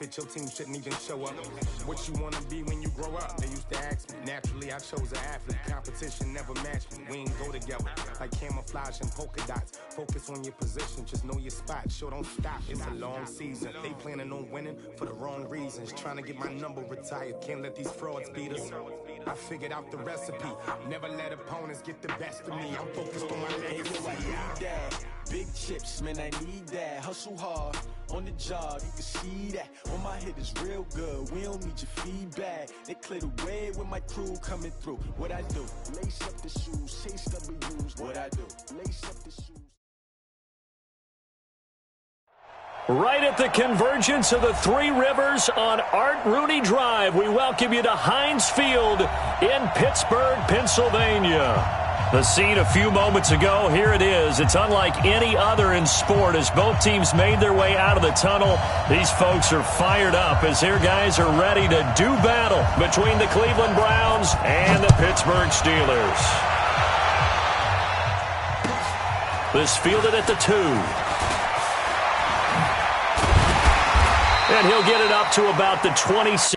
Your team shouldn't even show up. What you want to be when you grow up? They used to ask me. Naturally, I chose an athlete. Competition never matched me. We ain't go together like camouflage and polka dots. Focus on your position. Just know your spot. Sure, don't stop. It's a long season. They planning on winning for the wrong reasons. Trying to get my number retired. Can't let these frauds beat us. I figured out the recipe. Never let opponents get the best of me. I'm focused on my legacy. Big chips, man, I need that. Hustle hard on the job, you can see that. On my head is real good, we don't need your feedback. They clear the way with my crew coming through. What I do? Lace up the shoes, chase W's. What I do? Lace up the shoes. Right at the convergence of the Three Rivers on Art Rooney Drive, we welcome you to Heinz Field in Pittsburgh, Pennsylvania. The scene a few moments ago, here it is. It's unlike any other in sport as both teams made their way out of the tunnel. These folks are fired up as their guys are ready to do battle between the Cleveland Browns and the Pittsburgh Steelers. This fielded at the 2. And he'll get it up to about the 26.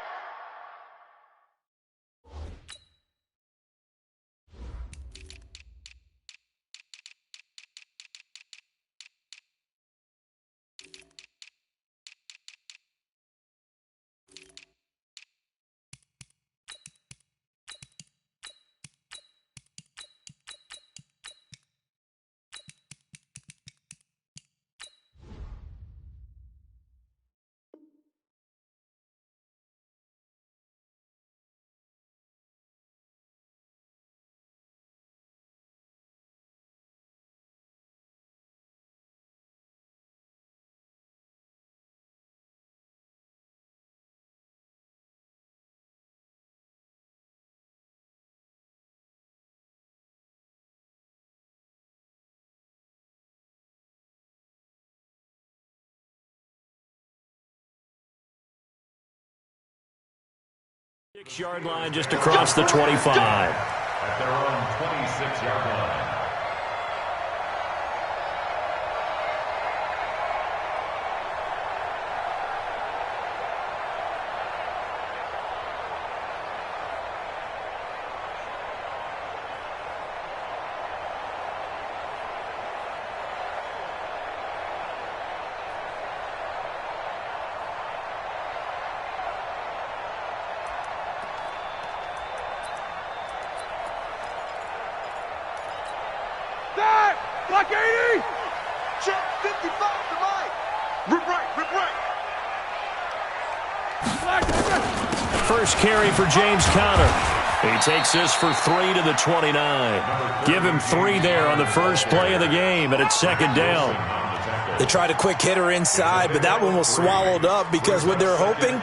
Six-yard line just across the 25. At their own 26-yard line. Block 80! Check 55 to Mike! Rip right! First carry for James Conner. He takes this for 3 to the 29. Give him 3 there on the first play of the game, and it's second down. They tried a quick hitter inside, but that one was swallowed up because what they're hoping,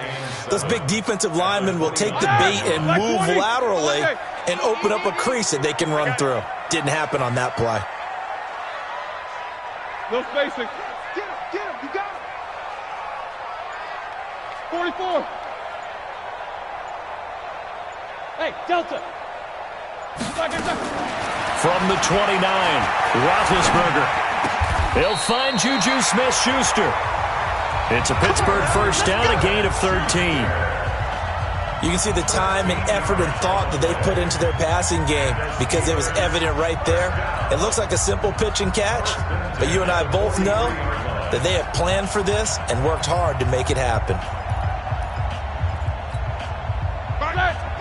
those big defensive linemen will take the bait and move laterally and open up a crease that they can run through. Didn't happen on that play. No spacing. Get him, you got him. 44. Hey, Delta. From the 29, Roethlisberger. He'll find Juju Smith-Schuster. It's a Pittsburgh first down, a gain of 13. You can see the time and effort and thought that they put into their passing game because it was evident right there. It looks like a simple pitch and catch, but you and I both know that they have planned for this and worked hard to make it happen.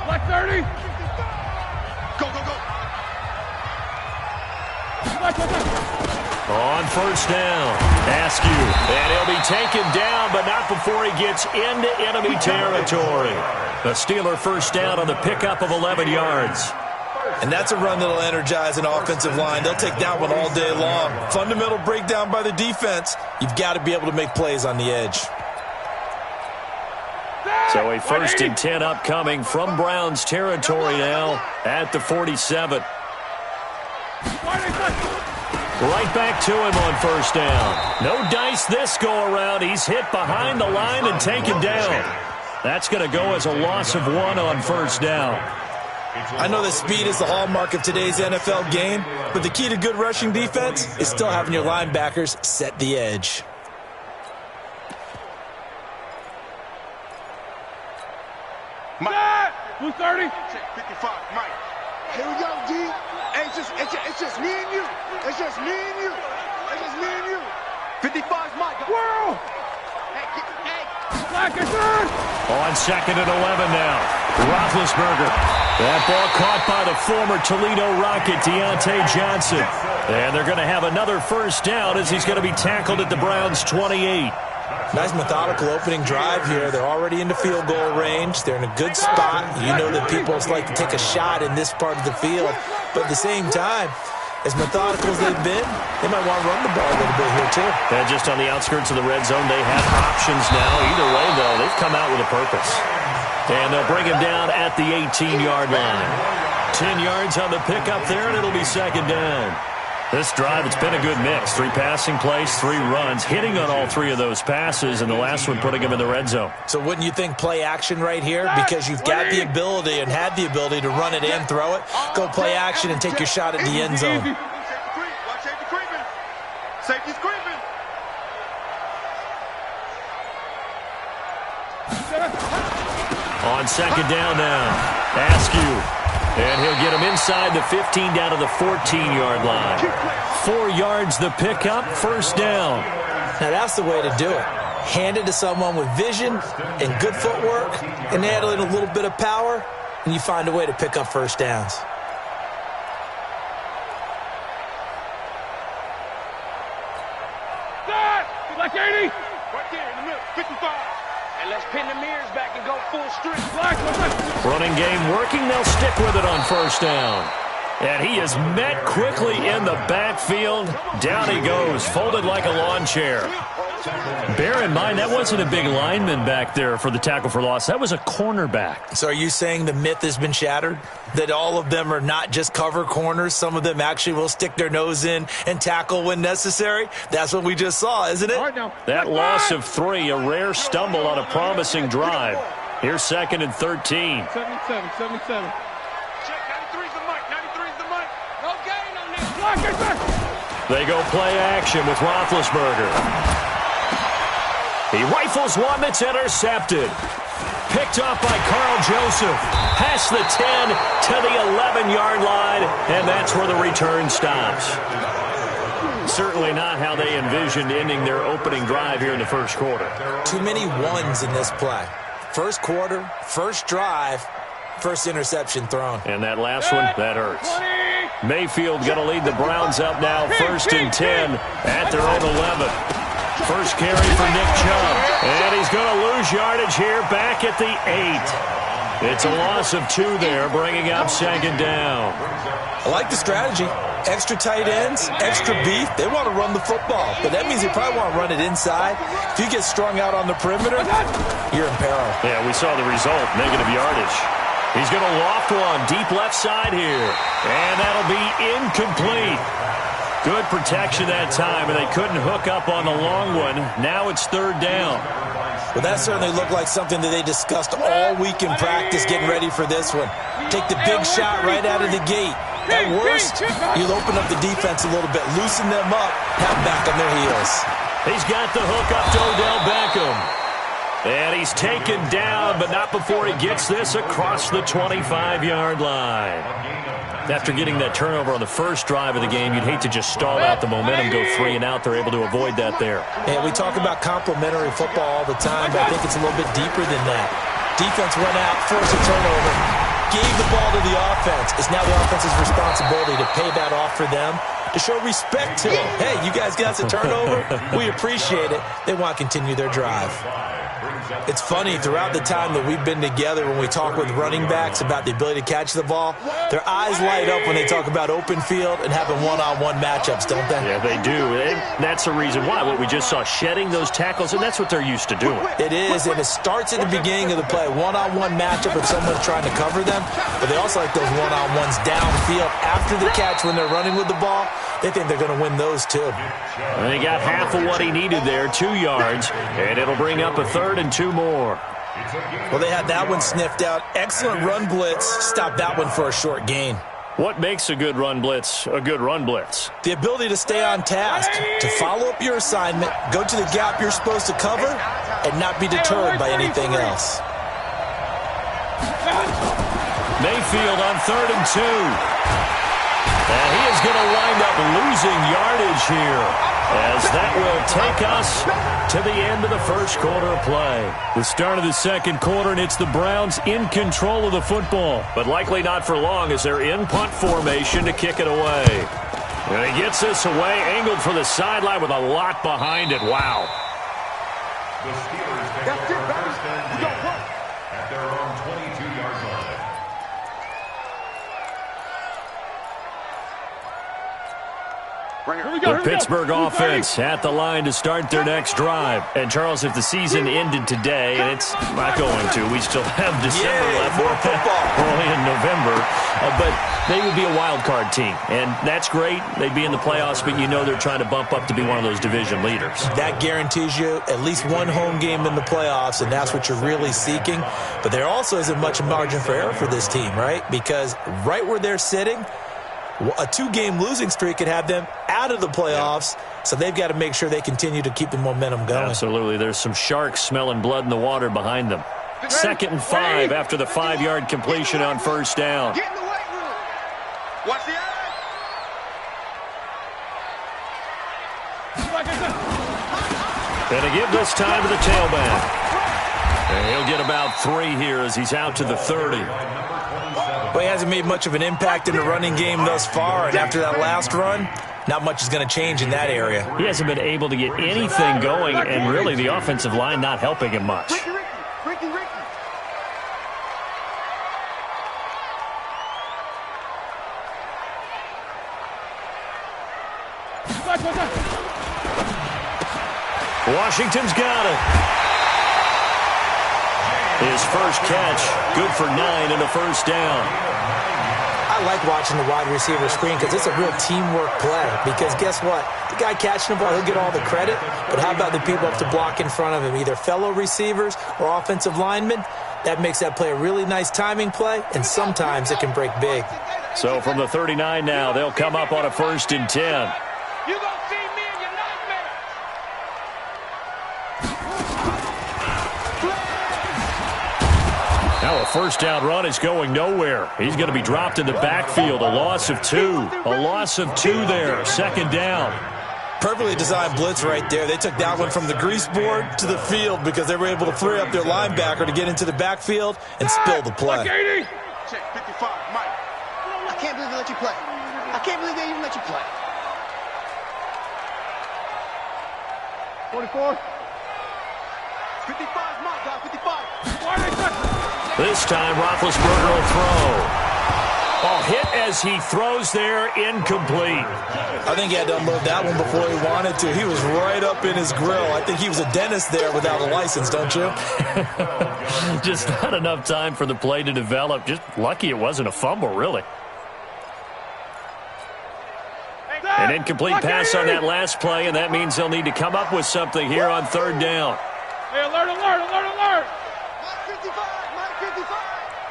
Black 30. Go. On first down, Askew, and he'll be taken down, but not before he gets into enemy territory. The Steeler first down on the pickup of 11 yards. And that's a run that'll energize an offensive line. They'll take that one all day long. Fundamental breakdown by the defense. You've got to be able to make plays on the edge. So a 1st and 10 upcoming from Browns territory now at the 47. Right back to him on first down. No dice this go-around. He's hit behind the line and taken down. That's going to go as a loss of 1 on first down. I know that speed is the hallmark of today's NFL game, but the key to good rushing defense is still having your linebackers set the edge. Mike. Blue 30. Check 55, Mike. Here we go, D. Hey, it's just me and you. It's just me and you. It's just me and you. 55's Mike. Whirl. Hey. Black is third. On 2nd and 11 now. Roethlisberger. That ball caught by the former Toledo Rocket, Deontay Johnson. And they're going to have another first down as he's going to be tackled at the Browns' 28. Nice methodical opening drive here. They're already into field goal range. They're in a good spot. You know that people like to take a shot in this part of the field. But at the same time, as methodical as they've been, they might want to run the ball a little bit here too. And just on the outskirts of the red zone, they have options now. Either way, though, they've come out with a purpose. And they'll bring him down at the 18-yard line. 10 yards on the pickup there, and it'll be 2nd down. This drive, it's been a good mix. 3 passing plays, 3 runs, hitting on all 3 of those passes, and the last one putting him in the red zone. So wouldn't you think play action right here? Because you've got the ability and had the ability to run it and throw it. Go play action and take your shot at the end zone. Watch safety creeping. Safety's creeping. On 2nd down now, Askew. And he'll get him inside the 15 down to the 14-yard line. 4 yards the pickup, first down. Now that's the way to do it. Hand it to someone with vision and good footwork and add in a little bit of power, and you find a way to pick up first downs. Black 80. Right there in the middle. 55. And let's pin the mirrors back and go full strength. Black. Running game working. They'll stick with it on first down. And he is met quickly in the backfield. Down he goes, folded like a lawn chair. Bear in mind, that wasn't a big lineman back there for the tackle for loss. That was a cornerback. So are you saying the myth has been shattered? That all of them are not just cover corners? Some of them actually will stick their nose in and tackle when necessary? That's what we just saw, isn't it? That loss of 3, a rare stumble on a promising drive. Here's 2nd and 13. 77. Check 93's the mic. 93's the mic. No gain on this. Black is back. They go play action with Roethlisberger. He rifles one that's intercepted. Picked up by Carl Joseph. Past the 10 to the 11-yard line, and that's where the return stops. Certainly not how they envisioned ending their opening drive here in the first quarter. Too many ones in this play. First quarter, first drive, first interception thrown. And that last one, that hurts. Mayfield going to lead the Browns up now, 1st and 10 at their own 11. First carry for Nick Chubb. And he's going to lose yardage here back at the 8. It's a loss of 2 there, bringing up 2nd down. I like the strategy. Extra tight ends, extra beef. They want to run the football, but that means they probably want to run it inside. If you get strung out on the perimeter, you're in peril. Yeah, we saw the result, negative yardage. He's going to loft one deep left side here, and that'll be incomplete. Good protection that time, and they couldn't hook up on the long one. Now it's 3rd down. Well, that certainly looked like something that they discussed all week in practice getting ready for this one. Take the big shot right out of the gate. At worst, you'll open up the defense a little bit, loosen them up, have them back on their heels. He's got the hook up to Odell Beckham. And he's taken down, but not before he gets this across the 25-yard line. After getting that turnover on the first drive of the game, you'd hate to just stall out the momentum, go 3 and out. They're able to avoid that there. And we talk about complementary football all the time, but I think it's a little bit deeper than that. Defense went out, forced a turnover, gave the ball to the offense. It's now the offense's responsibility to pay that off for them, to show respect to them. Hey, you guys got a turnover? We appreciate it. They want to continue their drive. It's funny, throughout the time that we've been together, when we talk with running backs about the ability to catch the ball, their eyes light up when they talk about open field and having one-on-one matchups, don't they? Yeah, they do. And that's the reason why. What we just saw, shedding those tackles, and that's what they're used to doing. It is, and it starts at the beginning of the play. One-on-one matchup if someone's trying to cover them, but they also like those one-on-ones downfield after the catch when they're running with the ball. They think they're going to win those, too. And he got half of what he needed there, 2 yards, and it'll bring up a 3rd and 2 more. Well, they had that one sniffed out. Excellent run blitz. Stopped that one for a short gain. What makes a good run blitz a good run blitz? The ability to stay on task, to follow up your assignment, go to the gap you're supposed to cover, and not be deterred by anything else. Mayfield on 3rd and 2. And he is going to wind up losing yardage here, as that will take us to the end of the first quarter of play. The start of the second quarter, and it's the Browns in control of the football. But likely not for long, as they're in punt formation to kick it away. And he gets this away, angled for the sideline with a lot behind it. Wow. The Steelers take over first and 10 at their own 22-yard line. The Pittsburgh offense at the line to start their next drive. And, Charles, if the season ended today, and it's not going to, we still have December left. More football. Early in November. But they would be a wild card team. And that's great. They'd be in the playoffs, but you know they're trying to bump up to be one of those division leaders. That guarantees you at least one home game in the playoffs, and that's what you're really seeking. But there also isn't much margin for error for this team, right? Because right where they're sitting, a 2-game losing streak could have them out of the playoffs, so they've got to make sure they continue to keep the momentum going. Absolutely. There's some sharks smelling blood in the water behind them. 2nd and 5 after the 5-yard completion on first down. Get in the weight room. Watch the eye. And a give this time to the tailback. And he'll get about 3 here as he's out to the 30. Well, he hasn't made much of an impact in the running game thus far, and after that last run, not much is going to change in that area. He hasn't been able to get anything going, and really the offensive line not helping him much. Ricky. Washington's got it. His first catch, good for 9 and a first down. I like watching the wide receiver screen because it's a real teamwork play. Because guess what? The guy catching the ball, he'll get all the credit. But how about the people up to block in front of him, either fellow receivers or offensive linemen? That makes that play a really nice timing play, and sometimes it can break big. So from the 39 now, they'll come up on a 1st and 10. You gonna see me in your nightmare. Now a first down run is going nowhere. He's going to be dropped in the backfield. A loss of 2. A loss of 2 there. 2nd down. Perfectly designed blitz right there. They took that one from the grease board to the field because they were able to free up their linebacker to get into the backfield and spill the play. Check 55, Mike. I can't believe they let you play. I can't believe they even let you play. 44. 55, Mike, got 55. This time, Roethlisberger will throw. Oh, hit as he throws there, incomplete. I think he had to unload that one before he wanted to. He was right up in his grill. I think he was a dentist there without a license, don't you? Just not enough time for the play to develop. Just lucky it wasn't a fumble, really. An incomplete pass on that last play, and that means they'll need to come up with something here on 3rd down. Hey, alert! Mike 55, Mike 55.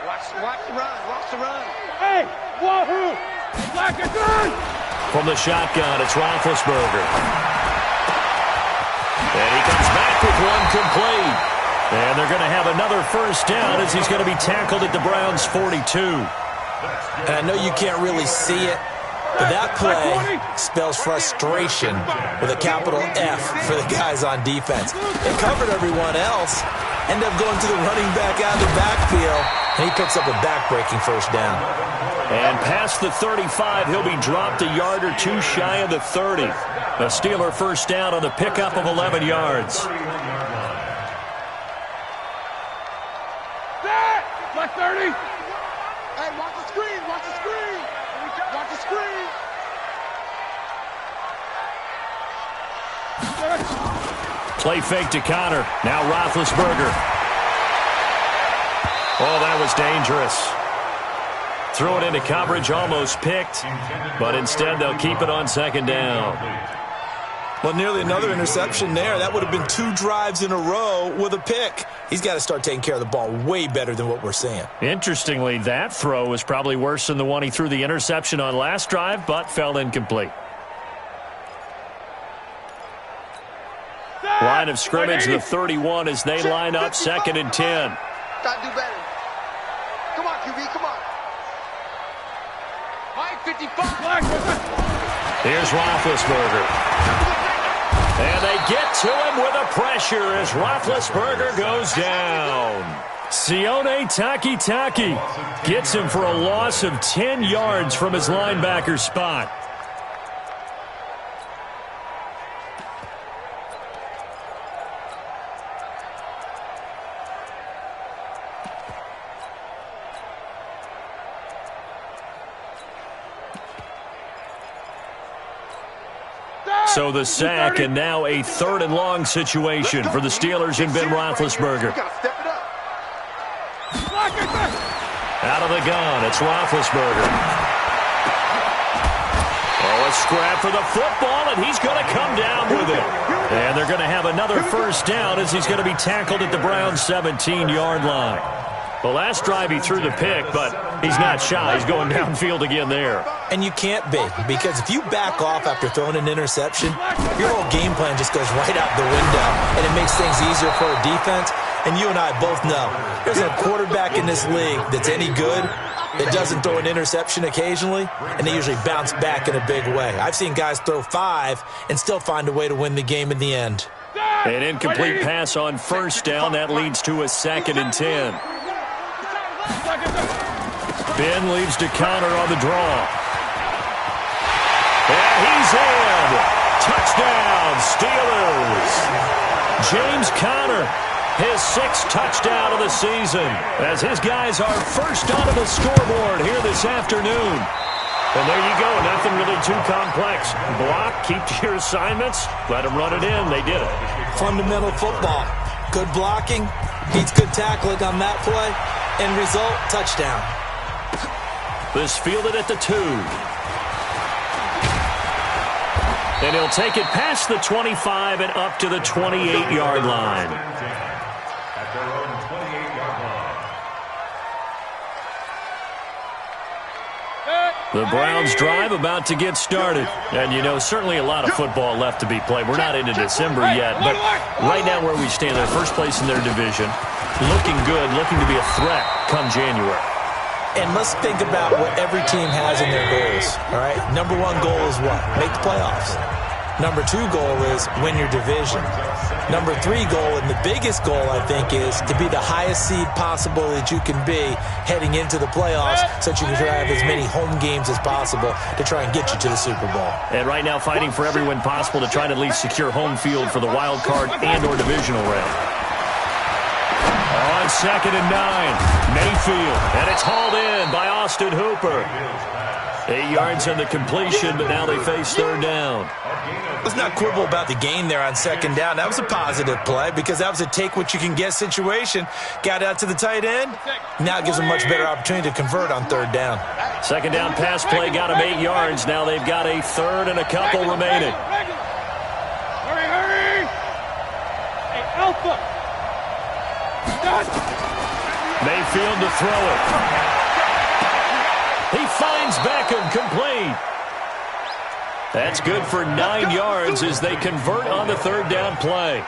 Watch the run, watch the run. Hey, wahoo! Black and turn! From the shotgun, it's Roethlisberger. And he comes back with one complete. And they're going to have another first down as he's going to be tackled at the Browns' 42. And I know you can't really see it, but that play spells frustration with a capital F for the guys on defense. They covered everyone else, end up going to the running back out of the backfield, and he picks up a back-breaking first down. And past the 35, he'll be dropped a yard or 2 shy of the 30. The Steeler first down on the pickup of 11 yards. Black 30! Hey, watch the screen, watch the screen. Watch the screen. Play fake to Connor. Now Roethlisberger. Oh, that was dangerous. Threw it into coverage, almost picked, but instead they'll keep it on 2nd down. Well, nearly another interception there. That would have been 2 drives in a row with a pick. He's got to start taking care of the ball way better than what we're seeing. Interestingly, that throw was probably worse than the one he threw the interception on last drive, but fell incomplete. Line of scrimmage, the 31 as they line up 2nd and 10. Gotta do better. Come on, QB, come on. Mike, 55. Here's Roethlisberger. And they get to him with a pressure as Roethlisberger goes down. Sione Takitaki gets him for a loss of 10 yards from his linebacker spot. So the sack, and now a 3rd and long situation for the Steelers and Ben Roethlisberger. Out of the gun, it's Roethlisberger. Oh, a scrap for the football, and he's going to come down with it. And they're going to have another first down as he's going to be tackled at the Browns' 17-yard line. The last drive he threw the pick, but he's not shy. He's going downfield again there. And you can't be, because if you back off after throwing an interception, your whole game plan just goes right out the window, and it makes things easier for a defense. And you and I both know there's a quarterback in this league that's any good that doesn't throw an interception occasionally, and they usually bounce back in a big way. I've seen guys throw 5 and still find a way to win the game in the end. An incomplete pass on first down. That leads to a 2nd and 10. Ben leaves to counter on the draw. And he's in. Touchdown, Steelers. James Conner, his 6th touchdown of the season, as his guys are first onto the scoreboard here this afternoon. And there you go, nothing really too complex. Block, keep to your assignments, let them run it in. They did it. Fundamental football. Good blocking, beats good tackling on that play. End result, touchdown. This fielded at the 2. And he'll take it past the 25 and up to the 28-yard line. At their own 28-yard line. The Browns drive about to get started. And, you know, certainly a lot of football left to be played. We're not into December yet, but right now where we stand, they're first place in their division. Looking good, looking to be a threat come January. And let's think about what every team has in their goals, all right? Number 1 goal is what? Make the playoffs. Number 2 goal is win your division. Number 3 goal, and the biggest goal, I think, is to be the highest seed possible that you can be heading into the playoffs so that you can have as many home games as possible to try and get you to the Super Bowl. And right now fighting for every win possible to try to at least secure home field for the wild card and or divisional round. On 2nd and 9, Mayfield, and it's hauled in by Austin Hooper. 8 yards on the completion, but now they face 3rd down. Let's not quibble about the gain there on 2nd down. That was a positive play because that was a take-what-you-can-get situation. Got out to the tight end. Now it gives them a much better opportunity to convert on 3rd down. 2nd down pass play got them 8 yards. Now they've got a 3rd and a couple remaining. Hurry, hurry! Hey, Alpha! Mayfield to throw it. He finds Beckham complete. That's good for 9 yards as they convert on the 3rd down play.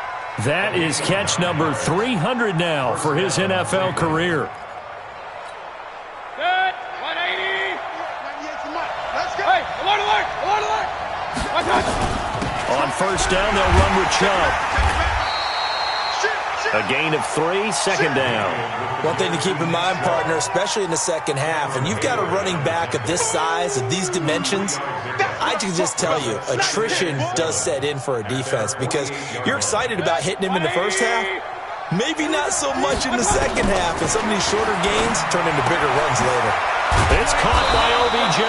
That is catch number 300 now for his NFL career. Good, 180. Hey, alert, alert, alert, alert. On first down, they'll run with Chubb. A gain of 3, 2nd down. One thing to keep in mind, partner, especially in the second half, and you've got a running back of this size, of these dimensions, I can just tell you, attrition does set in for a defense because you're excited about hitting him in the first half, maybe not so much in the second half, and some of these shorter gains turn into bigger runs later. It's caught by OBJ.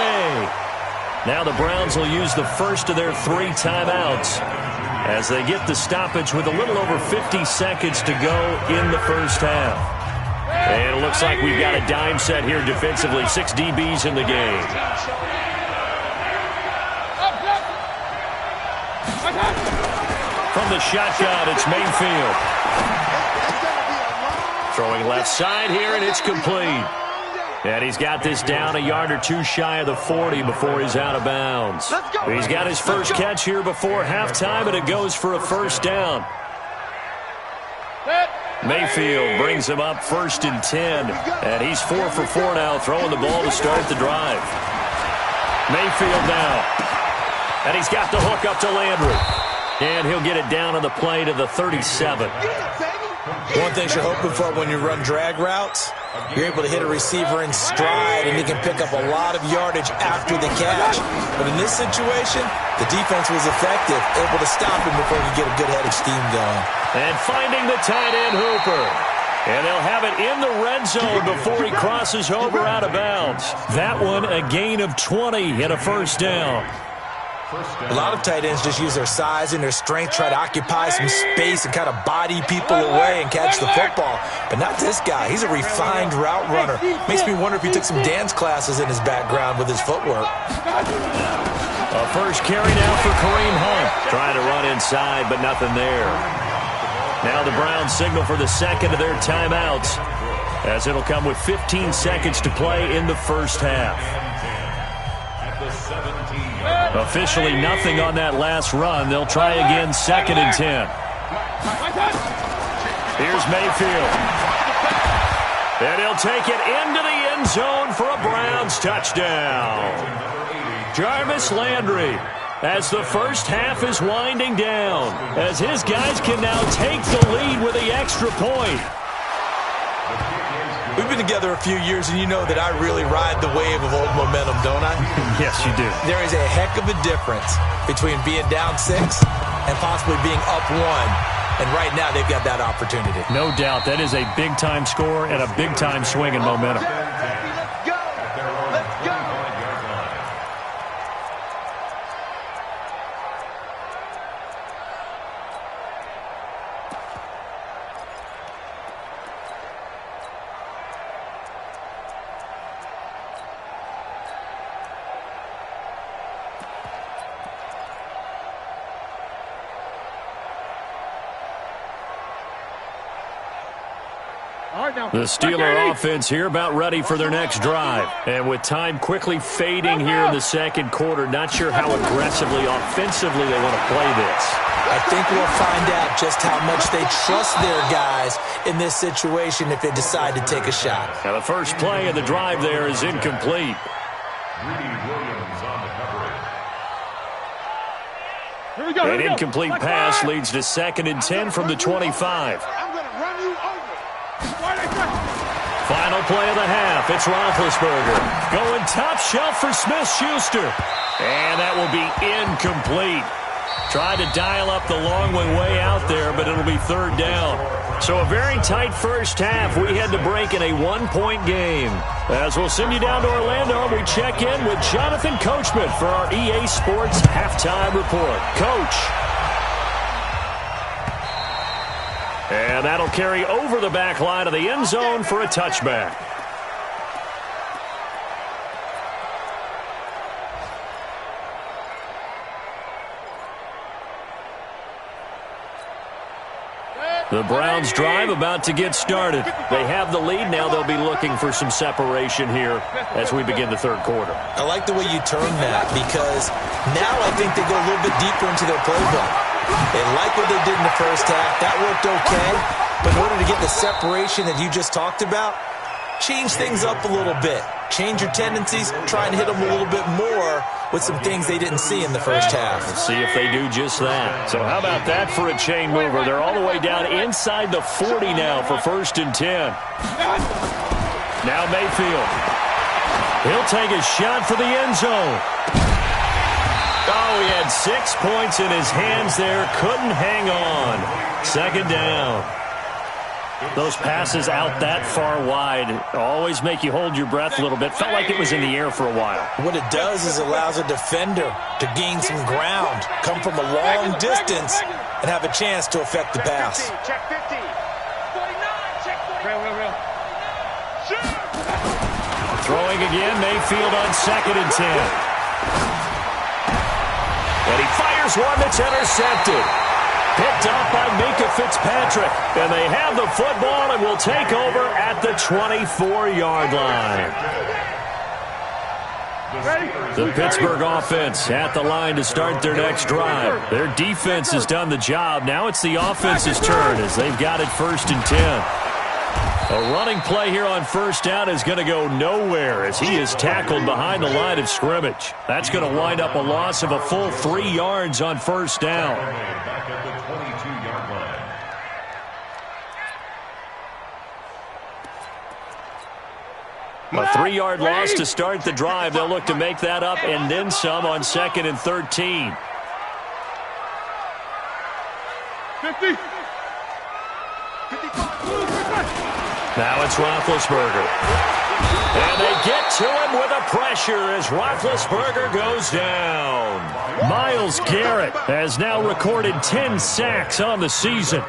Now the Browns will use the first of their 3 timeouts as they get the stoppage with a little over 50 seconds to go in the first half. And it looks like we've got a dime set here defensively. 6 DBs in the game. From the shotgun, it's Mayfield. Throwing left side here, and it's complete. And he's got this down a yard or 2 shy of the 40 before he's out of bounds. He's got his first catch here before halftime, and it goes for a first down. Mayfield brings him up 1st and 10. And he's 4 for 4 now, throwing the ball to start the drive. Mayfield now. And he's got the hook up to Landry. And he'll get it down on the play to the 37. One thing you're hoping for when you run drag routes, you're able to hit a receiver in stride, and he can pick up a lot of yardage after the catch. But in this situation, the defense was effective, able to stop him before he could get a good head of steam going. And finding the tight end, Hooper. And they'll have it in the red zone before he crosses over out of bounds. That one, a gain of 20 and a first down. A lot of tight ends just use their size and their strength, try to occupy some space and kind of body people away and catch the football. But not this guy. He's a refined route runner. Makes me wonder if he took some dance classes in his background with his footwork. A first carry now for Kareem Hunt. Trying to run inside, but nothing there. Now the Browns signal for the second of their timeouts, as it'll come with 15 seconds to play in the first half. Officially nothing on that last run. They'll try again 2nd and 10. Here's Mayfield. And he'll take it into the end zone for a Browns touchdown. Jarvis Landry, as the first half is winding down, as his guys can now take the lead with the extra point. We've been together a few years, and you know that I really ride the wave of old momentum, don't I? Yes, you do. There is a heck of a difference between being down 6 and possibly being up 1. And right now, they've got that opportunity. No doubt. That is a big-time score and a big-time swing in momentum. The Steeler offense here about ready for their next drive. And with time quickly fading here in the second quarter, not sure how aggressively, offensively they want to play this. I think we'll find out just how much they trust their guys in this situation if they decide to take a shot. Now the first play of the drive there is incomplete. An incomplete pass leads to 2nd and 10 from the 25. Final play of the half. It's Roethlisberger going top shelf for Smith-Schuster. And that will be incomplete. Tried to dial up the long one way out there, but it'll be 3rd down. So a very tight first half. We head to break in a 1-point game. As we'll send you down to Orlando, we check in with Jonathan Coachman for our EA Sports Halftime Report. Coach. And that'll carry over the back line of the end zone for a touchback. The Browns drive about to get started. They have the lead. Now they'll be looking for some separation here as we begin the third quarter. I like the way you turn that, because now I think they go a little bit deeper into their playbook. They like what they did in the first half. That worked okay. But in order to get the separation that you just talked about, change things up a little bit. Change your tendencies. Try and hit them a little bit more with some things they didn't see in the first half. Let's see if they do just that. So how about that for a chain mover? They're all the way down inside the 40 now for 1st and 10. Now Mayfield. He'll take a shot for the end zone. Oh, he had 6 points in his hands there. Couldn't hang on. 2nd down. Those passes out that far wide always make you hold your breath a little bit. Felt like it was in the air for a while. What it does is allows a defender to gain some ground, come from a long distance, and have a chance to affect the pass. Check 50. 49, check 49. Throwing again, Mayfield on 2nd and 10. And he fires one that's intercepted. Picked up by Minka Fitzpatrick. And they have the football and will take over at the 24-yard line. The Pittsburgh offense at the line to start their next drive. Their defense has done the job. Now it's the offense's turn as they've got it 1st and 10. A running play here on 1st down is going to go nowhere as he is tackled behind the line of scrimmage. That's going to wind up a loss of a full 3 yards on 1st down. Back at the 22-yard line. A 3-yard loss to start the drive. They'll look to make that up and then some on 2nd and 13. 50. Now it's Roethlisberger. And they get to him with a pressure as Roethlisberger goes down. Myles Garrett has now recorded 10 sacks on the season.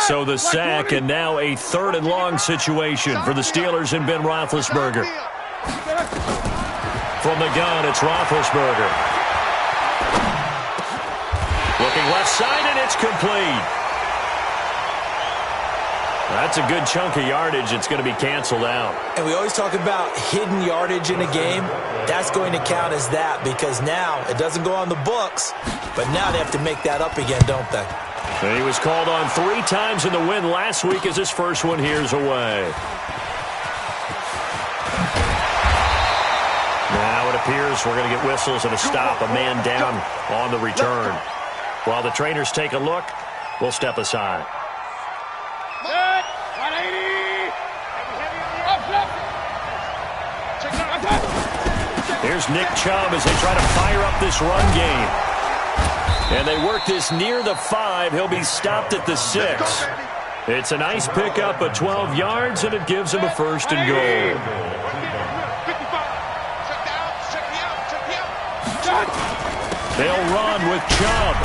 So the sack, and now a 3rd and long situation for the Steelers and Ben Roethlisberger. From the gun, it's Roethlisberger. Looking left side, and it's complete. That's a good chunk of yardage. It's going to be canceled out. And we always talk about hidden yardage in a game. That's going to count as that because now it doesn't go on the books, but now they have to make that up again, don't they? And he was called on 3 times in the win last week as his first one here's away. Now it appears we're going to get whistles and a stop, a man down on the return. While the trainers take a look, we'll step aside. Here's Nick Chubb as they try to fire up this run game. And they work this near the 5. He'll be stopped at the 6. It's a nice pickup of 12 yards, and it gives him a 1st and goal. They'll run with Chubb.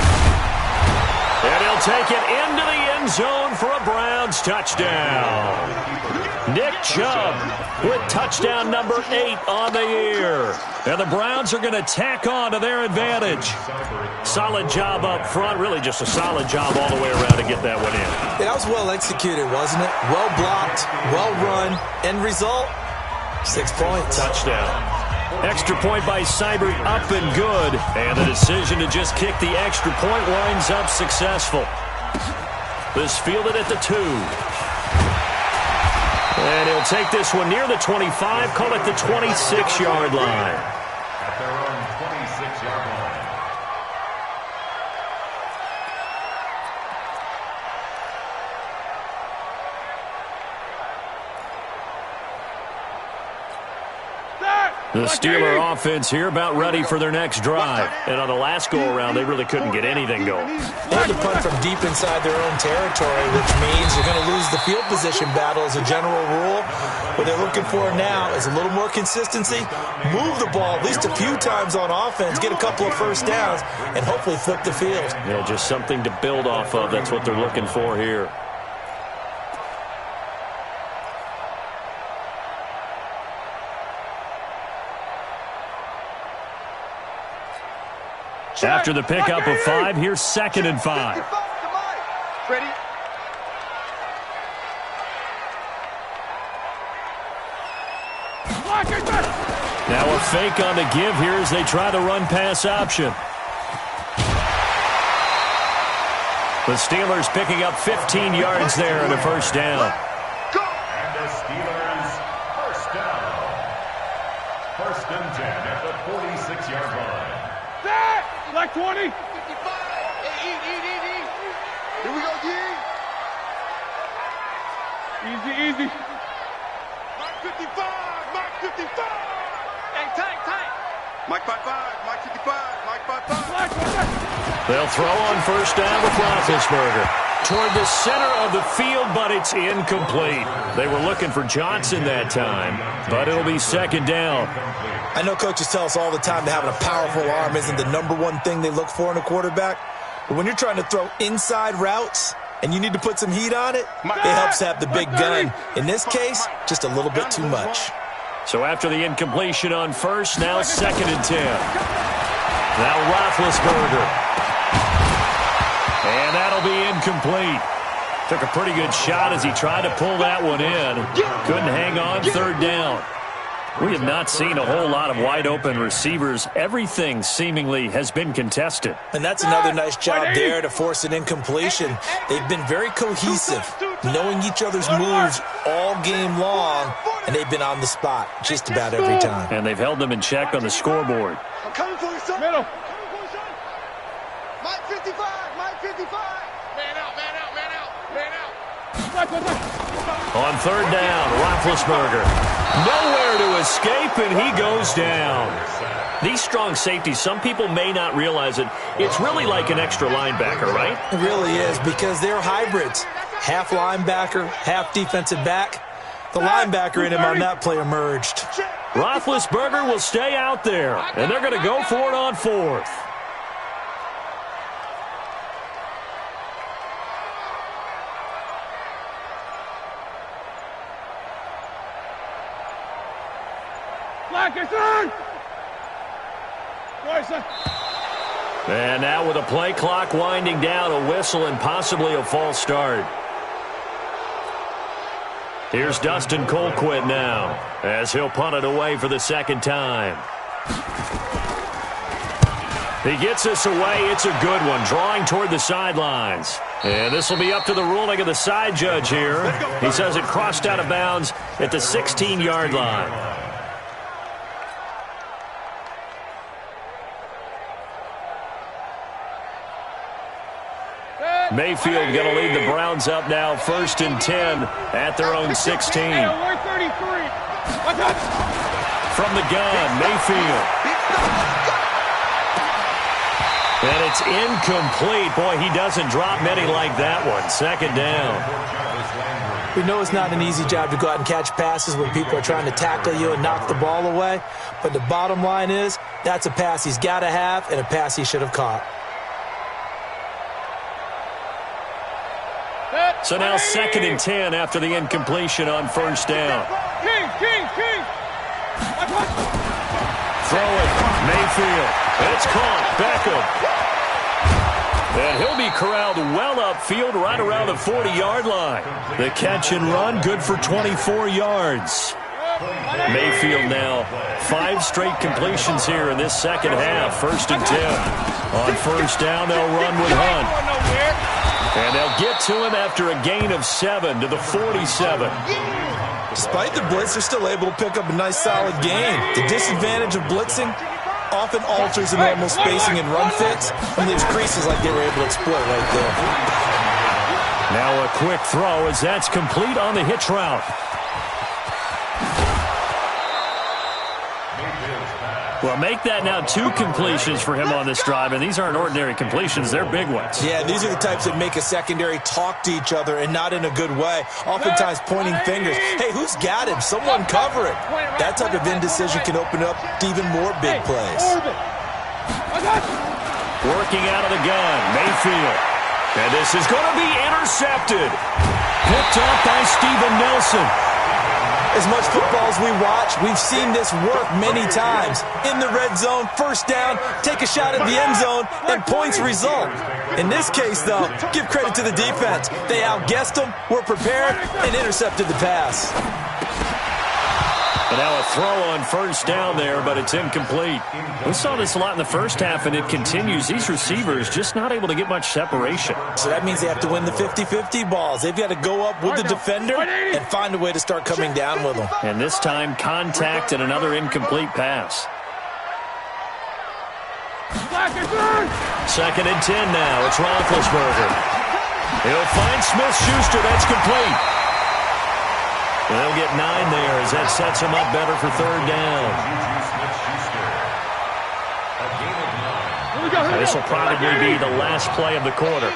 And he'll take it into the end zone for a Browns touchdown. Nick Chubb with touchdown number 8 on the year. And the Browns are going to tack on to their advantage. Solid job up front. Really just a solid job all the way around to get that one in. Yeah, that was well executed, wasn't it? Well blocked, well run. End result, 6 points. Touchdown. Extra point by Seibert up and good. And the decision to just kick the extra point winds up successful. This fielded at the 2. And he'll take this one near the 25, call it the 26-yard line. At their own 26-yard line. The Steeler offense here about ready for their next drive. And on the last go-around, they really couldn't get anything going. They had to punt from deep inside their own territory, which means you're going to lose the field position battle as a general rule. What they're looking for now is a little more consistency, move the ball at least a few times on offense, get a couple of 1st downs, and hopefully flip the field. Yeah, just something to build off of. That's what they're looking for here. After the pickup of 5, here's 2nd and 5. Ready? Now a fake on the give here as they try the run-pass option. The Steelers picking up 15 yards there and a 1st down. And the Steelers, 1st down. 1st and 10 at the 46-yard line. Like 20. 55. Hey, eat. Here we go, G. Easy. Mark 55. Hey, tight. Mike 55. Mike 55. Mike 55. They'll throw on 1st down with Roethlisberger. Toward the center of the field, but it's incomplete. They were looking for Johnson that time, but it'll be 2nd down. I know coaches tell us all the time that having a powerful arm isn't the #1 thing they look for in a quarterback. But when you're trying to throw inside routes and you need to put some heat on it, it helps to have the big gun. In this case, just a little bit too much. So after the incompletion on 1st, now 2nd and 10. Now Roethlisberger. And that'll be incomplete. Took a pretty good shot as he tried to pull that one in. Couldn't hang on, third down. We have not seen a whole lot of wide-open receivers. Everything seemingly has been contested. And that's another nice job there to force an incompletion. They've been very cohesive, knowing each other's moves all game long, and they've been on the spot just about every time. And they've held them in check on the scoreboard. I'm coming for you, son. Middle. Mike 55, Mike 55. Man out, man out, man out, man out. On third down, Roethlisberger. Nowhere to escape, and he goes down. These strong safeties, some people may not realize it. It's really like an extra linebacker, right? It really is, because they're hybrids. Half linebacker, half defensive back. The linebacker in him on that play emerged. Roethlisberger will stay out there, and they're going to go for it on fourth. And now with a play clock winding down, a whistle and possibly a false start. Here's Dustin Colquitt now as he'll punt it away for the second time. He gets this away. It's a good one, drawing toward the sidelines. And this will be up to the ruling of the side judge here. He says it crossed out of bounds at the 16-yard line. Mayfield going to lead the Browns up now, 1st and 10 at their own 16. From the gun, Mayfield. And it's incomplete. Boy, he doesn't drop many like that one. 2nd down. We know it's not an easy job to go out and catch passes when people are trying to tackle you and knock the ball away. But the bottom line is, that's a pass he's got to have and a pass he should have caught. So now 2nd and 10 after the incompletion on 1st down. King. Throw it, Mayfield. It's caught, Beckham. And he'll be corralled well upfield right around the 40-yard line. The catch and run, good for 24 yards. Mayfield now 5 straight completions here in this second half, 1st and 10. On 1st down, they'll run with Hunt. And they'll get to him after a gain of 7 to the 47. Despite the blitz, they're still able to pick up a nice, solid gain. The disadvantage of blitzing often alters the normal spacing and run fits and leaves creases like they were able to exploit right there. Now a quick throw as that's complete on the hitch route. Well, make that now 2 completions for him on this drive, and these aren't ordinary completions. They're big ones. Yeah, these are the types that make a secondary talk to each other and not in a good way, oftentimes pointing fingers. Hey, who's got him? Someone cover it. That type of indecision can open up to even more big plays. Working out of the gun, Mayfield. And this is going to be intercepted. Picked up by Steven Nelson. As much football as we watch, we've seen this work many times. In the red zone, 1st down, take a shot at the end zone, and points result. In this case, though, give credit to the defense. They outguessed them, were prepared, and intercepted the pass. And now a throw on 1st down there, but it's incomplete. We saw this a lot in the first half, and it continues. These receivers just not able to get much separation. So that means they have to win the 50-50 balls. They've got to go up with the defender and find a way to start coming down with them. And this time, contact and another incomplete pass. 2nd and 10 now. It's Roethlisberger. He'll find Smith-Schuster. That's complete. They'll get 9 there as that sets him up better for 3rd down. This will probably be the last play of the quarter.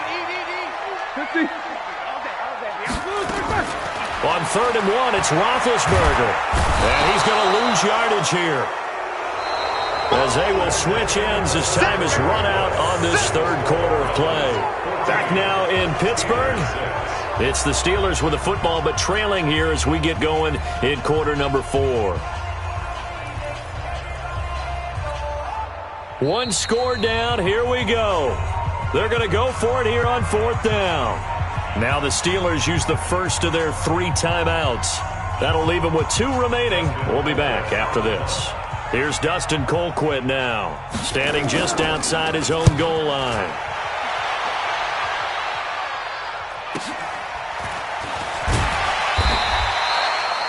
On 3rd and 1, it's Roethlisberger. And he's going to lose yardage here, as they will switch ends as time is run out on this 3rd quarter of play. Back now in Pittsburgh. It's the Steelers with the football, but trailing here as we get going in quarter number 4. One score down. Here we go. They're going to go for it here on 4th down. Now the Steelers use the first of their 3 timeouts. That'll leave them with 2 remaining. We'll be back after this. Here's Dustin Colquitt now, standing just outside his own goal line.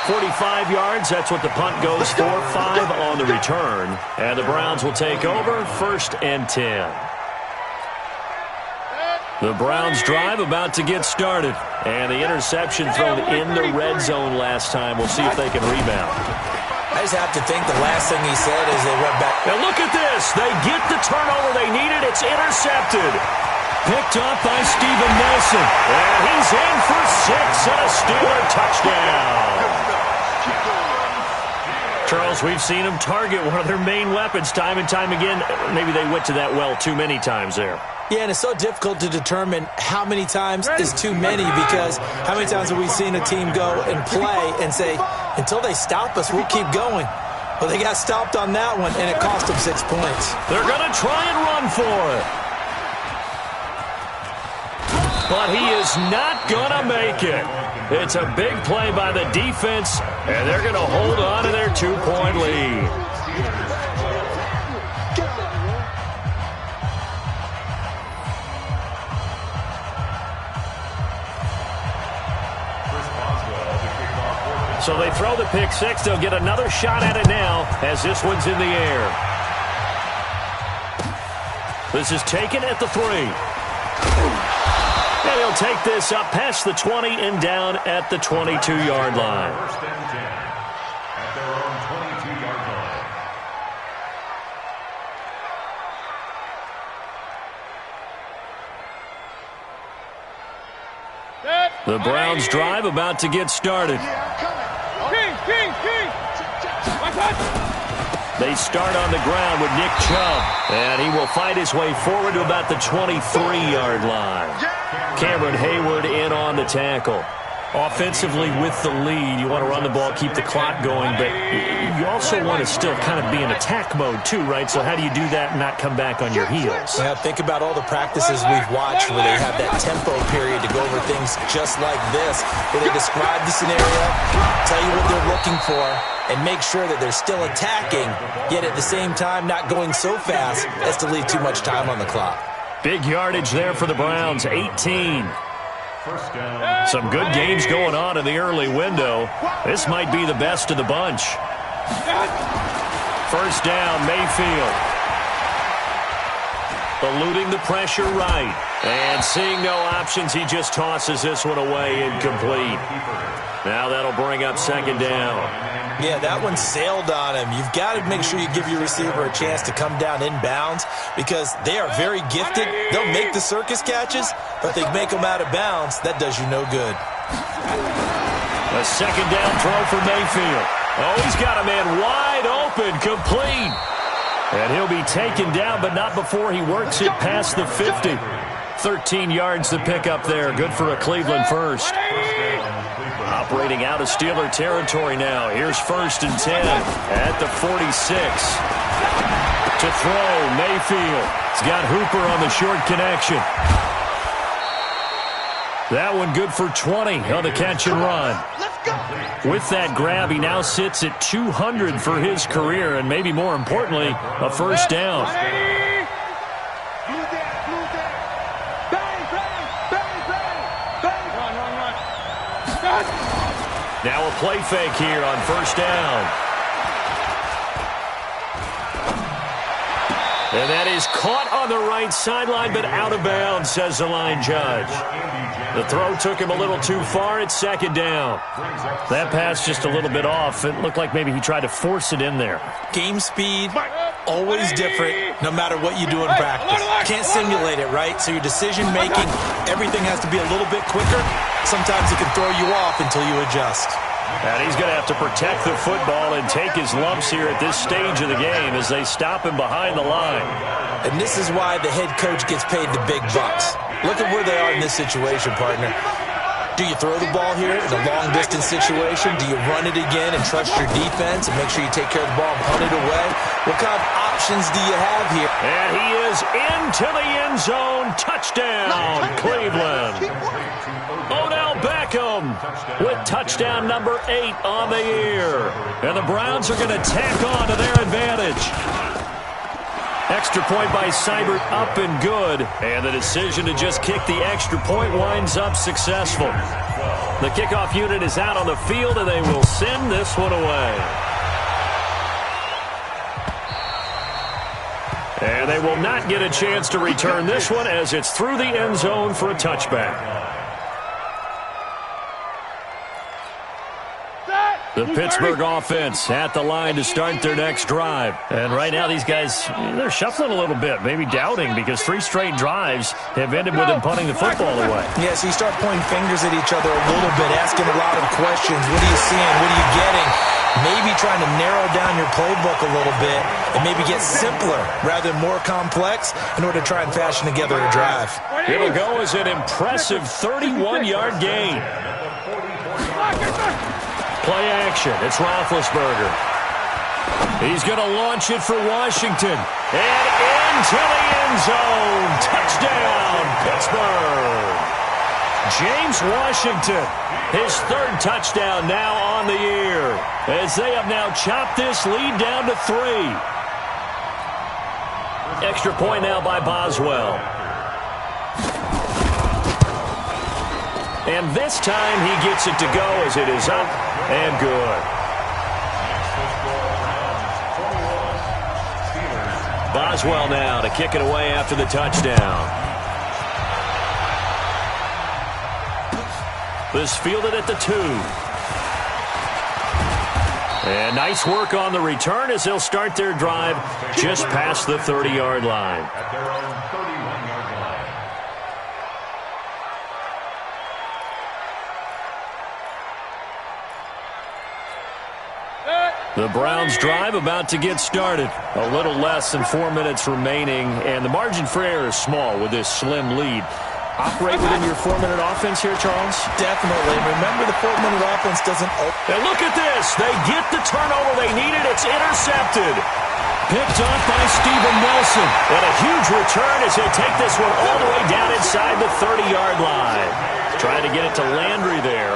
.45 yards, that's what the punt goes for. 5 on the return. And the Browns will take over, 1st and 10. The Browns drive about to get started. And the interception thrown in the red zone last time. We'll see if they can rebound. I just have to think the last thing he said is they went back. And look at this. They get the turnover they needed. It's intercepted. Picked up by Steven Nelson. And he's in for 6 and a Steeler touchdown. Charles, we've seen them target one of their main weapons time and time again. Maybe they went to that well too many times there. Yeah, and it's so difficult to determine how many times is too many, because how many times have we seen a team go and play and say, until they stop us, we'll keep going. Well, they got stopped on that one, and it cost them 6 points. They're going to try and run for it. But he is not going to make it. It's a big play by the defense, and they're going to hold on to their 2-point lead. So they throw the pick 6. They'll get another shot at it now as this one's in the air. This is taken at the 3. And he'll take this up past the 20 and down at the 22-yard line. 1st and 10 at their own 22-yard line. The Browns drive about to get started. They start on the ground with Nick Chubb, and he will fight his way forward to about the 23-yard line. Cameron Hayward in on the tackle. Offensively with the lead, you want to run the ball, keep the clock going, but you also want to still kind of be in attack mode too, right? So how do you do that and not come back on your heels? Yeah, think about all the practices we've watched where they have that tempo period to go over things just like this, where they describe the scenario, tell you what they're looking for, and make sure that they're still attacking, yet at the same time not going so fast as to leave too much time on the clock. Big yardage there for the Browns, 18. Some good games going on in the early window. This might be the best of the bunch. 1st down, Mayfield. Eluding the pressure right. And seeing no options, he just tosses this one away incomplete. Now that'll bring up 2nd down. Yeah, that one sailed on him. You've got to make sure you give your receiver a chance to come down inbounds, because they are very gifted. They'll make the circus catches, but they make them out of bounds. That does you no good. A 2nd down throw for Mayfield. Oh, he's got a man wide open, complete. And he'll be taken down, but not before he works it past the 50. 13 yards to pick up there. Good for a Cleveland first. Operating out of Steeler territory now. Here's 1st and 10 at the 46. To throw, Mayfield. He's got Hooper on the short connection. That one good for 20 on the catch and run. With that grab, he now sits at 200 for his career, and maybe more importantly, a 1st down. Now a play fake here on 1st down. And that is caught on the right sideline, but out of bounds, says the line judge. The throw took him a little too far. It's 2nd down. That pass just a little bit off. It looked like maybe he tried to force it in there. Game speed, always different, no matter what you do in practice. Can't simulate it, right? So your decision-making, everything has to be a little bit quicker. Sometimes it can throw you off until you adjust. And he's going to have to protect the football and take his lumps here at this stage of the game as they stop him behind the line. And this is why the head coach gets paid the big bucks. Look at where they are in this situation, partner. Do you throw the ball here in a long-distance situation? Do you run it again and trust your defense and make sure you take care of the ball and punt it away? What kind of options do you have here? And he is into the end zone. Touchdown, Cleveland. Odell Beckham with touchdown number 8 on the year. And the Browns are going to tack on to their advantage. Extra point by Seibert up and good. And the decision to just kick the extra point winds up successful. The kickoff unit is out on the field, and they will send this one away. And they will not get a chance to return this one as it's through the end zone for a touchback. The Pittsburgh offense at the line to start their next drive. And right now these guys, they're shuffling a little bit, maybe doubting, because 3 straight drives have ended with them punting the football away. Yeah, so you start pointing fingers at each other a little bit, asking a lot of questions. What are you seeing? What are you getting? Maybe trying to narrow down your playbook a little bit and maybe get simpler rather than more complex in order to try and fashion together a drive. It'll go as an impressive 31-yard gain. Play action. It's Roethlisberger. He's going to launch it for Washington. And into the end zone. Touchdown, Pittsburgh. James Washington, his 3rd touchdown now on the year, as they have now chopped this lead down to 3. Extra point now by Boswell. And this time he gets it to go as it is up and good. Boswell now to kick it away after the touchdown. This fielded at the 2. And nice work on the return as they'll start their drive just past the 30-yard line. At their own 31-yard line. The Browns drive about to get started. A little less than 4 minutes remaining, and the margin for error is small with this slim lead. Operate within your 4-minute offense here, Charles? Definitely. Remember, the 4-minute offense doesn't open. And look at this. They get the turnover they needed. It's intercepted. Picked off by Steven Nelson. And a huge return as he'll take this one all the way down inside the 30-yard line. Trying to get it to Landry there.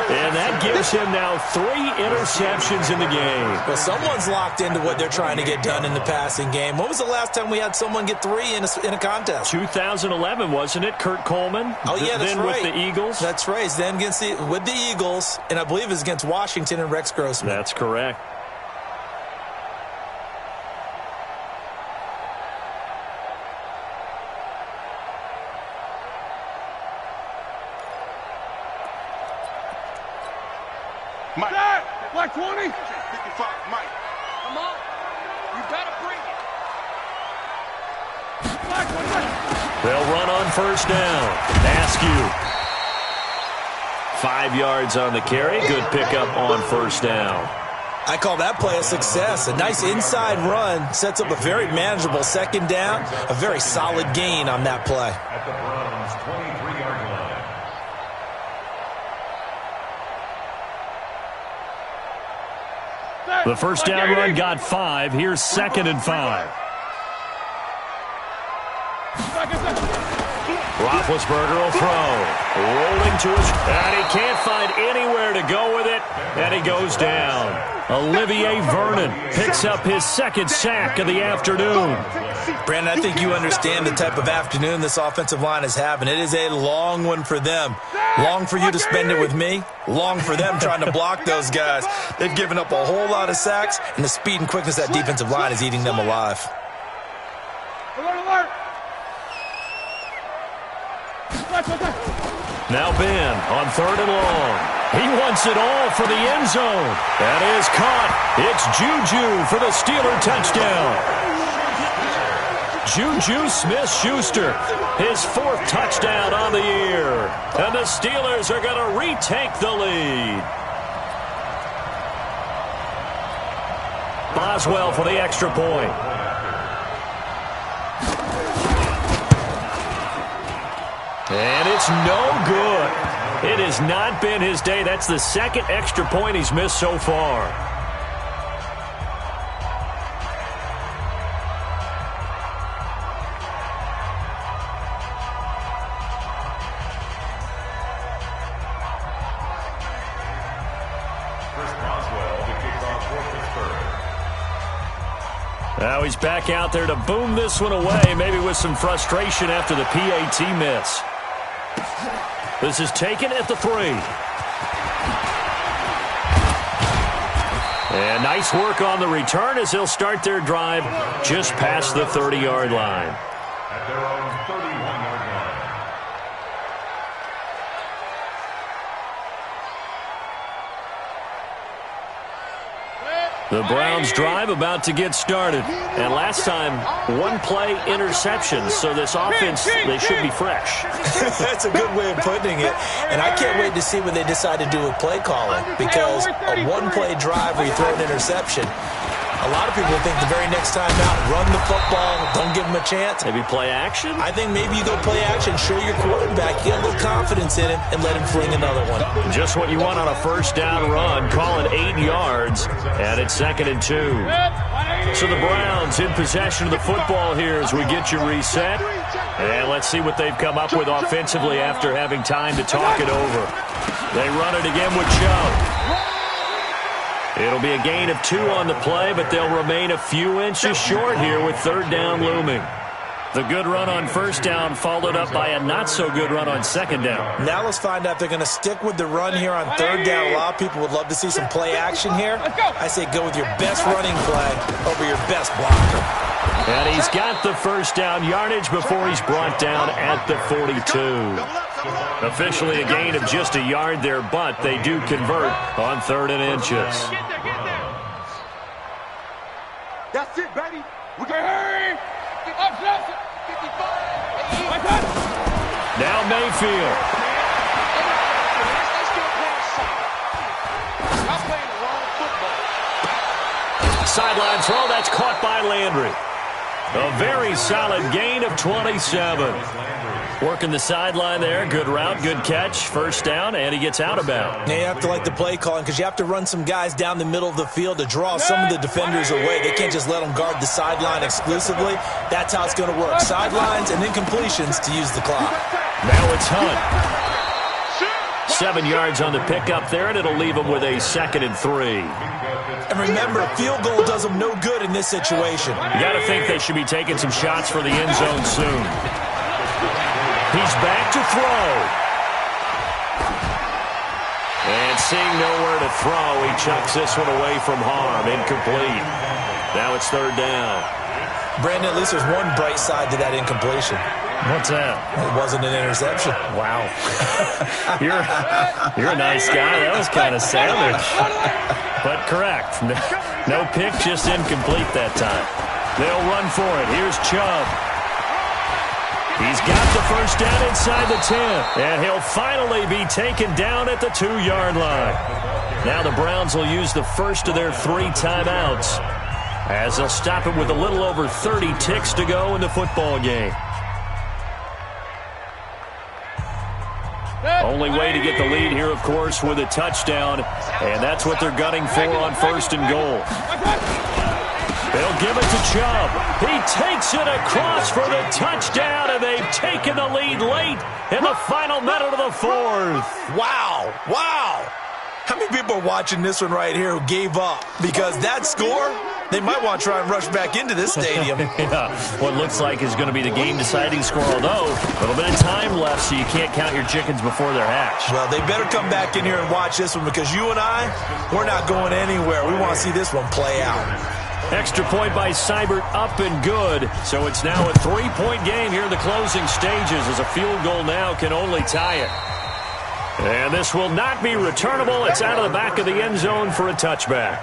And that gives him now 3 interceptions in the game. Well, someone's locked into what they're trying to get done in the passing game. When was the last time we had someone get 3 in a contest? 2011, wasn't it? Kurt Coleman? Oh, yeah, that's then right. with the Eagles? That's right. Then with the Eagles, and I believe it's against Washington and Rex Grossman. That's correct. Mike. Black 20. 55, Mike. Come on. You better bring it. Black 20. They'll run on first down. Askew. 5 yards on the carry. Good pickup on first down. I call that play a success. A nice inside run sets up a very manageable second down. A very solid gain on that play. At the Browns' 23-yard line. The first down run got 5. Here's 2nd and 5. Roethlisberger will throw. Rolling to his... And he can't find anywhere to go with it. And he goes down. Olivier Vernon picks up his 2nd sack of the afternoon. Brandon, I think you understand the type of afternoon this offensive line is having. It is a long one for them. Long for you to spend it with me. Long for them trying to block those guys. They've given up a whole lot of sacks, and the speed and quickness of that defensive line is eating them alive. Now Ben on 3rd and long. He wants it all for the end zone. That is caught. It's Juju for the Steeler touchdown. Juju Smith-Schuster, his 4th touchdown on the year. And the Steelers are going to retake the lead. Boswell for the extra point. And it's no good. It has not been his day. That's the 2nd extra point he's missed so far. Now he's back out there to boom this one away, maybe with some frustration after the PAT miss. This is taken at the 3. And nice work on the return as they'll start their drive just past the 30-yard line. At their own 31-yard line. The Browns drive about to get started. And last time, one-play interception. So this offense, they should be fresh. That's a good way of putting it. And I can't wait to see what they decide to do with play calling. Because a one-play drive where you throw an interception, a lot of people think the very next time out, run the football, don't give them a chance. Maybe play action? I think maybe you go play action, show your quarterback, get a little confidence in him, and let him fling another one. Just what you want on a first down run. Call it 8 yards, and it's 2nd and 2. So the Browns in possession of the football here as we get you reset. And let's see what they've come up with offensively after having time to talk it over. They run it again with Chubb. It'll be a gain of 2 on the play, but they'll remain a few inches short here with 3rd down looming. The good run on 1st down followed up by a not-so-good run on 2nd down. Now let's find out if they're going to stick with the run here on 3rd down. A lot of people would love to see some play action here. I say go with your best running play over your best blocker. And he's got the 1st down yardage before he's brought down at the 42. Officially a gain of just a yard there, but they do convert on 3rd and inches. That's it, baby. We can hurry. Now Mayfield. Sideline throw, that's caught by Landry. A very solid gain of 27. Working the sideline there. Good route, good catch. 1st down, and he gets out of bounds. Now you have to like the play calling because you have to run some guys down the middle of the field to draw some of the defenders away. They can't just let them guard the sideline exclusively. That's how it's going to work. Sidelines and then completions to use the clock. Now it's Hunt. 7 yards on the pickup there, and it'll leave him with a 2nd and 3. And remember, a field goal does them no good in this situation. You got to think they should be taking some shots for the end zone soon. He's back to throw. And seeing nowhere to throw, he chucks this one away from harm. Incomplete. Now it's 3rd down. Brandon, at least there's one bright side to that incompletion. What's that? It wasn't an interception. Wow. You're a nice guy. That was kind of savage. But correct. No pick, just incomplete that time. They'll run for it. Here's Chubb. He's got the 1st down inside the 10. And he'll finally be taken down at the 2-yard line. Now the Browns will use the first of their 3 timeouts as they'll stop it with a little over 30 ticks to go in the football game. Only way to get the lead here, of course, with a touchdown. And that's what they're gunning for on 1st and goal. They'll give it to Chubb. He takes it across for the touchdown, and they've taken the lead late in the final minute of the 4th. Wow. Wow. How many people are watching this one right here who gave up? Because that score, they might want to try and rush back into this stadium. Yeah, what looks like is going to be the game-deciding score, although a little bit of time left, so you can't count your chickens before they're hatched. Well, they better come back in here and watch this one because you and I, we're not going anywhere. We want to see this one play out. Extra point by Seibert, up and good. So it's now a 3-point game here in the closing stages as a field goal now can only tie it. And this will not be returnable. It's out of the back of the end zone for a touchback.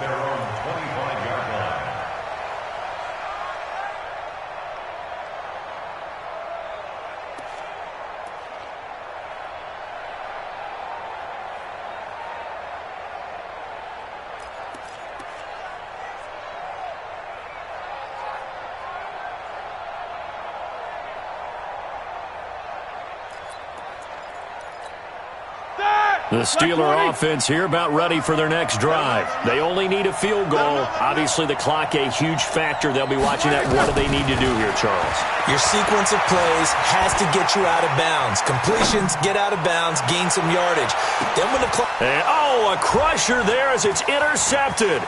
The Steeler offense here about ready for their next drive. They only need a field goal. Obviously, the clock a huge factor. They'll be watching that. What do they need to do here, Charles? Your sequence of plays has to get you out of bounds. Completions, get out of bounds, gain some yardage. Then when the clock... a crusher there as it's intercepted.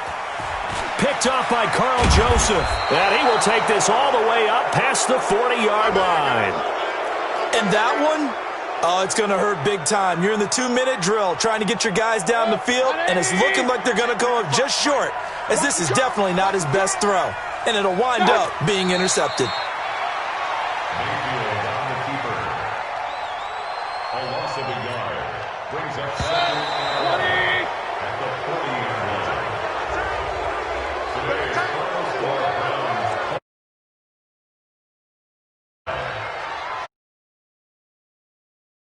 picked off by Carl Joseph. And he will take this all the way up past the 40-yard line. And that one, oh, it's going to hurt big time. You're in the 2-minute drill trying to get your guys down the field, and it's looking like they're going to go up just short, as this is definitely not his best throw. And it'll wind up being intercepted. Mayfield on the keeper. A loss of a yard brings up second.